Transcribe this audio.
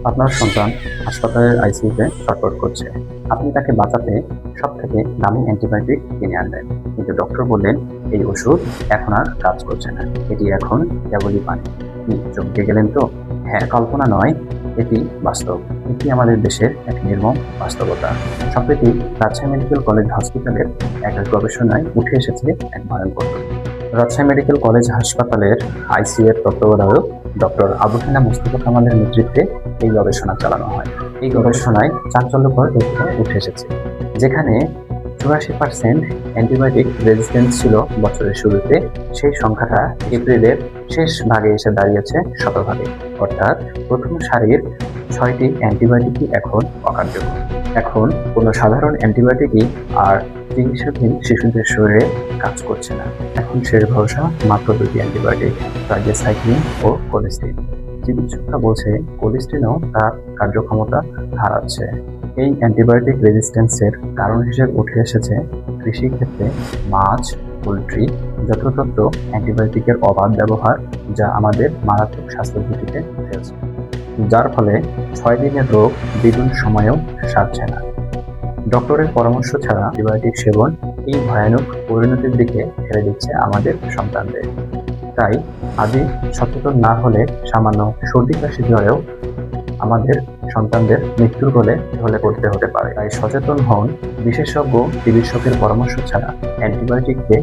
আপনার সন্তান হাসপাতালের আইসিইউতে ছটফট করছে। আপনি তাকে বাঁচাতে সবথেকে দামি অ্যান্টিবায়োটিক কিনে আনলেন, কিন্তু ডক্টর বললেন এই ওষুধ এখন আর কাজ করছে না, এটি এখন কেবলই পানি। কি চমকে গেলেন তো? হ্যাঁ, কল্পনা নয়, এটি বাস্তব। এটি আমাদের দেশের এক নির্মম বাস্তবতা। সম্প্রতি রাজশাহী মেডিকেল কলেজ হসপিটালের এক গবেষণায় উঠে এসেছে এক ভয়ঙ্কর তথ্য। রাজশাহী মেডিকেল কলেজ হাসপাতালের আইসিইউ এর তত্ত্বাবধায়ক ডক্টর আবু হেনা মুস্তফা কামালের নেতৃত্বে এই গবেষণা চালানো হয়। এই গবেষণায় চাঞ্চল্যকর তথ্য উঠে এসেছে, যেখানে 84% অ্যান্টিবায়োটিক রেজিস্ট্যান্স ছিল বছরের শুরুতে, সেই সংখ্যাটা এপ্রিলের শেষ ভাগে এসে দাঁড়িয়েছে শতভাগে। অর্থাৎ প্রথম সারির 6টি অ্যান্টিবায়োটিকই এখন অকার্যকর। এখন কোনো সাধারণ অ্যান্টিবায়োটিকই আর চিকিৎসাধীন শিশুদের শরীরে কাজ করছে না। এখন শেষ ভরসা মাত্র 2টি অ্যান্টিবায়োটিক, ট্রাইজেসাইক্লিন ও কোলিস্টিন। চিকিৎসকরা বলছে কোলিস্টিনও তার কার্যক্ষমতা হারাচ্ছে। এই অ্যান্টিবায়োটিক রেজিস্ট্যান্সের কারণ হিসেবে উঠে এসেছে কৃষিক্ষেত্রে মাছ, পোলট্রি, যত্রতত্র অ্যান্টিবায়োটিকের অবাধ ব্যবহার, যা আমাদের মারাত্মক স্বাস্থ্য ঝুঁকিতে ফেলছে, যার ফলে 6 দিনের রোগ দ্বিগুণ সময়েও সারছে না। ডক্টরের পরামর্শ ছাড়া অ্যান্টিবায়োটিক সেবন এই ভয়ানক পরিণতির দিকে ঠেলে দিচ্ছে আমাদের সন্তানদের। তাই আজই সচেতন না হলে সামান্য সর্দি কাশি জ্বরেও আমাদের সন্তানদের মৃত্যুর কোলে ঢলে পড়তে হতে পারে। তাই সচেতন হন, বিশেষজ্ঞ চিকিৎসকের পরামর্শ ছাড়া অ্যান্টিবায়োটিককে